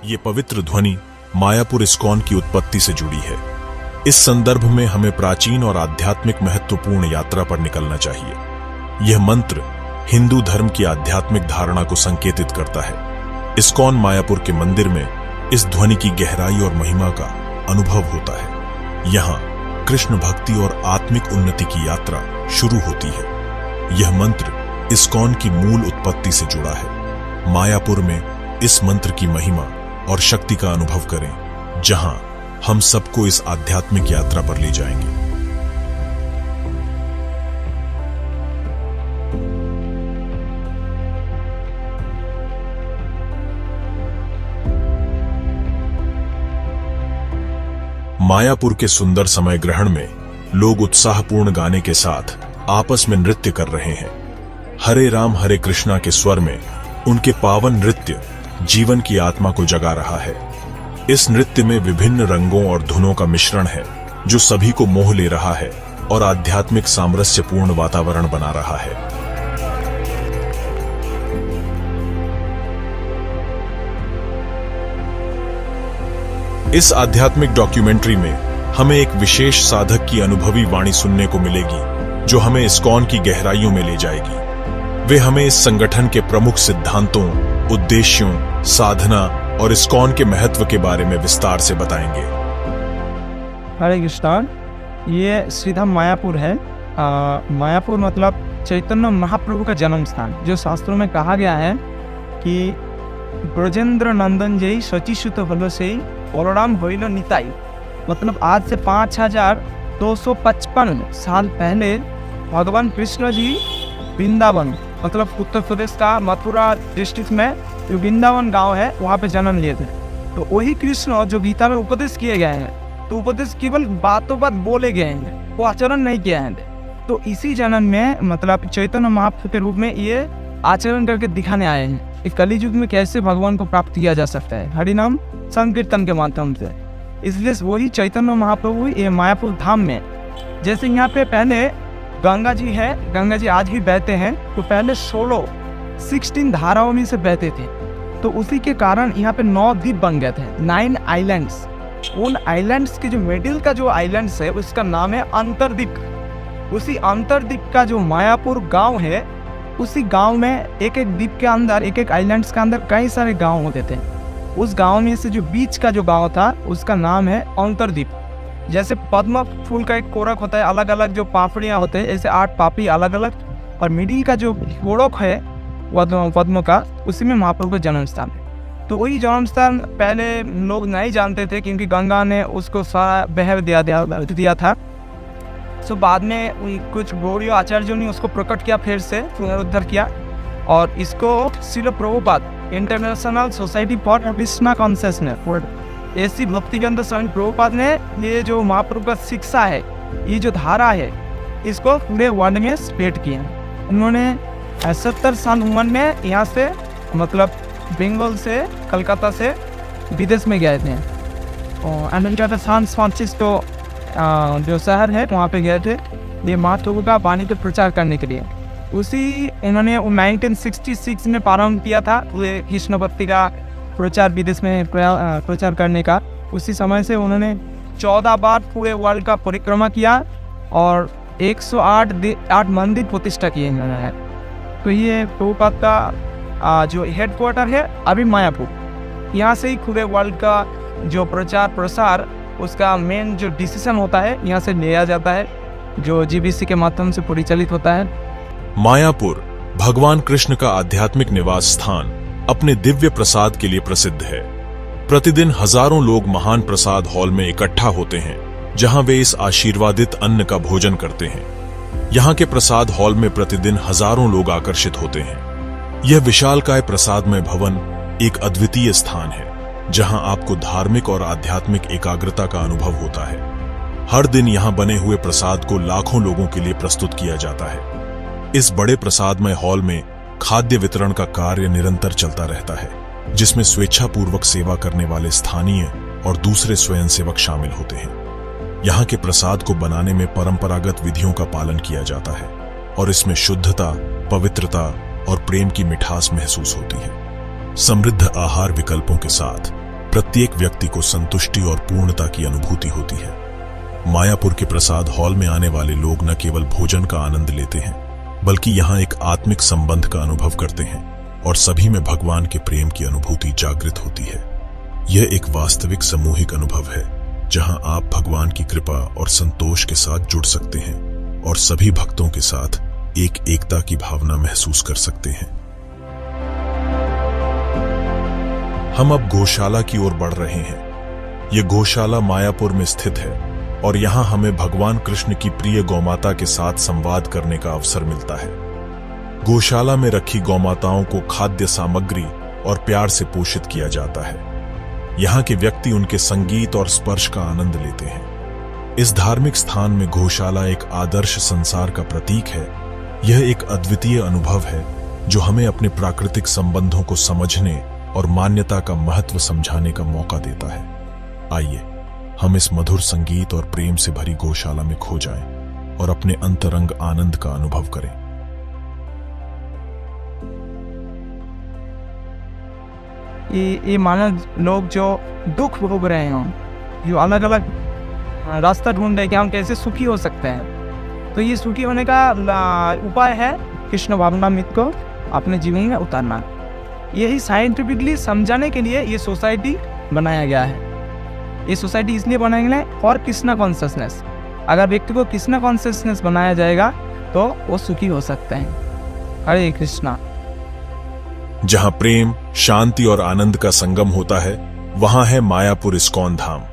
ये पवित्र ध्वनि मायापुर इस्कॉन की उत्पत्ति से जुड़ी है। इस संदर्भ में हमें प्राचीन और आध्यात्मिक महत्वपूर्ण यात्रा पर निकलना चाहिए। यह मंत्र हिंदू धर्म की आध्यात्मिक धारणा को संकेतित करता है। इस्कॉन मायापुर के मंदिर में इस ध्वनि की गहराई और महिमा का अनुभव होता है। यहाँ कृष्ण भक्ति और आत्मिक उन्नति की यात्रा शुरू होती है। यह मंत्र इस्कॉन की मूल उत्पत्ति से जुड़ा है। मायापुर में इस मंत्र की महिमा और शक्ति का अनुभव करें, जहां हम सबको इस आध्यात्मिक यात्रा पर ले जाएंगे। मायापुर के सुंदर समय ग्रहण में लोग उत्साहपूर्ण गाने के साथ आपस में नृत्य कर रहे हैं। हरे राम हरे कृष्णा के स्वर में उनके पावन नृत्य जीवन की आत्मा को जगा रहा है। इस नृत्य में विभिन्न रंगों और धुनों का मिश्रण है, जो सभी को मोह ले रहा है और आध्यात्मिक सामरस्यपूर्ण वातावरण बना रहा है। इस आध्यात्मिक डॉक्यूमेंट्री में हमें एक विशेष साधक की अनुभवी वाणी सुनने को मिलेगी, जो हमें इस्कॉन की गहराइयों में ले जाएगी। वे हमें इस संगठन के प्रमुख सिद्धांतों, उद्देश्यों, साधना और इस्कॉन के महत्व के बारे में विस्तार से बताएंगे। हरे कृष्णा। ये श्रीधाम मायापुर है। मायापुर मतलब चैतन्य महाप्रभु का जन्म स्थान, जो शास्त्रों में कहा गया है कि ब्रजेंद्र नंदन जय शचीसुत हलो से बलराम होइलो निताई। मतलब आज से 5255 साल पहले भगवान कृष्ण जी वृंदावन, मतलब उत्तर प्रदेश का मथुरा डिस्ट्रिक्ट में जो वृंदावन गांव है, वहाँ पे जन्म लिए थे। तो वही कृष्ण जो गीता में उपदेश किए गए हैं, तो उपदेश केवल बातों बात बोले गए हैं, वो आचरण नहीं किए हैं। तो इसी जन्म में मतलब चैतन्य महाप्रभु के रूप में ये आचरण करके दिखाने आए हैं कि कली युग में कैसे भगवान को प्राप्त किया जा सकता है, हरिनाम संकीर्तन के माध्यम से। इसलिए वही चैतन्य महाप्रभु ये मायापुर धाम में, जैसे यहाँ पे पहले गंगा जी है, गंगा जी आज भी बहते हैं, तो पहले 16 धाराओं में से बहते थे। तो उसी के कारण यहाँ पे 9 द्वीप बन गए थे, 9 आइलैंड्स। उन आइलैंड्स के जो मिडिल का जो आइलैंड्स है, उसका नाम है अंतरद्वीप। उसी अंतरद्वीप का जो मायापुर गांव है, उसी गांव में एक एक द्वीप के अंदर, एक एक आइलैंड्स के अंदर कई सारे गांव होते थे। उस गांव में से जो बीच का जो गांव था, उसका नाम है अंतरद्वीप। जैसे पद्म फूल का एक कोरक होता है, अलग अलग जो पापड़ियाँ होते हैं, ऐसे 8 पापड़ी अलग अलग, और मिडिल का जो कोरक है पद्म का, उसी में महाप्रभु का जन्म स्थान है। तो वही जन्म स्थान पहले लोग नहीं जानते थे, क्योंकि गंगा ने उसको सारा बह दिया था। सो बाद में कुछ गौड़ीय आचार्यों ने उसको प्रकट किया, फिर से पुनरुद्धार किया, और इसको Srila Prabhupada international society for Krishna consciousness, ऐसी भक्तिगंध स्वामी प्रभुपाद ने ये जो महाप्रभु का शिक्षा है, ये जो धारा है, इसको पूरे वर्ल्ड में स्प्रेड किया। उन्होंने 70 साल उम्र में यहाँ से, मतलब बंगाल से, कलकत्ता से विदेश में गए थे, और अमेरिका का सैन फ्रांसिस्को जो शहर है, वहाँ पे गए थे ये महाप्रभु का वाणी को प्रचार करने के लिए। उसी इन्होंने 1966 में प्रारंभ किया था पूरे कृष्ण भक्ति का प्रचार, विदेश में प्रचार करने का। उसी समय से उन्होंने 14 बार पूरे वर्ल्ड का परिक्रमा किया और 108 मंदिर प्रतिष्ठा किए हैं। तो ये प्रभुपाद का जो हेडक्वार्टर है अभी मायापुर, यहाँ से ही पूरे वर्ल्ड का जो प्रचार प्रसार, उसका मेन जो डिसीजन होता है, यहाँ से लिया जाता है, जो जीबीसी के माध्यम से परिचालित होता है। मायापुर भगवान कृष्ण का आध्यात्मिक निवास स्थान अपने दिव्य प्रसाद के लिए प्रसिद्ध है। प्रतिदिन हजारों लोग महान प्रसाद हॉल में इकट्ठा होते हैं, जहां वे इस आशीर्वादित अन्न का भोजन करते हैं। यहाँ के प्रसाद हॉल में प्रतिदिन हजारों लोग आकर्षित होते हैं। यह विशालकाय प्रसादमय भवन एक अद्वितीय स्थान है, जहां आपको धार्मिक और आध्यात्मिक एकाग्रता का अनुभव होता है। हर दिन यहाँ बने हुए प्रसाद को लाखों लोगों के लिए प्रस्तुत किया जाता है। इस बड़े प्रसादमय हॉल में खाद्य वितरण का कार्य निरंतर चलता रहता है, जिसमें स्वेच्छापूर्वक सेवा करने वाले स्थानीय और दूसरे स्वयंसेवक शामिल होते हैं। यहाँ के प्रसाद को बनाने में परंपरागत विधियों का पालन किया जाता है और इसमें शुद्धता, पवित्रता और प्रेम की मिठास महसूस होती है। समृद्ध आहार विकल्पों के साथ प्रत्येक व्यक्ति को संतुष्टि और पूर्णता की अनुभूति होती है। मायापुर के प्रसाद हॉल में आने वाले लोग न केवल भोजन का आनंद लेते हैं, बल्कि यहाँ एक आत्मिक संबंध का अनुभव करते हैं और सभी में भगवान के प्रेम की अनुभूति जागृत होती है। यह एक वास्तविक सामूहिक अनुभव है, जहां आप भगवान की कृपा और संतोष के साथ जुड़ सकते हैं और सभी भक्तों के साथ एक एकता की भावना महसूस कर सकते हैं। हम अब गौशाला की ओर बढ़ रहे हैं। यह गौशाला मायापुर में स्थित है और यहां हमें भगवान कृष्ण की प्रिय गौमाता के साथ संवाद करने का अवसर मिलता है। गौशाला में रखी गौमाताओं को खाद्य सामग्री और प्यार से पोषित किया जाता है। यहाँ के व्यक्ति उनके संगीत और स्पर्श का आनंद लेते हैं। इस धार्मिक स्थान में गौशाला एक आदर्श संसार का प्रतीक है। यह एक अद्वितीय अनुभव है जो हमें अपने प्राकृतिक संबंधों को समझने और मान्यता का महत्व समझाने का मौका देता है। आइए हम इस मधुर संगीत और प्रेम से भरी गौशाला में खो जाएं और अपने अंतरंग आनंद का अनुभव करें। ये मानव लोग जो दुख भोग रहे हों, जो अलग अलग रास्ता ढूंढ रहे कि हम कैसे सुखी हो सकते हैं, तो ये सुखी होने का उपाय है कृष्ण भावनामृत को अपने जीवन में उतारना। यही साइंटिफिकली समझाने के लिए ये सोसाइटी बनाया गया है। ये सोसाइटी इसलिए बनाया गया है फॉर कृष्णा कॉन्शियसनेस। अगर व्यक्ति को कृष्णा कॉन्शियसनेस बनाया जाएगा तो वो सुखी हो सकते हैं। हरे कृष्णा। जहां प्रेम, शांति और आनंद का संगम होता है, वहां है मायापुर इस्कॉन धाम।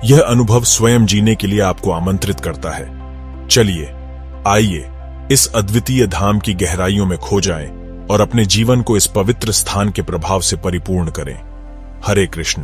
यह अनुभव स्वयं जीने के लिए आपको आमंत्रित करता है। चलिए, आइए इस अद्वितीय धाम की गहराइयों में खो जाएं और अपने जीवन को इस पवित्र स्थान के प्रभाव से परिपूर्ण करें। हरे कृष्ण।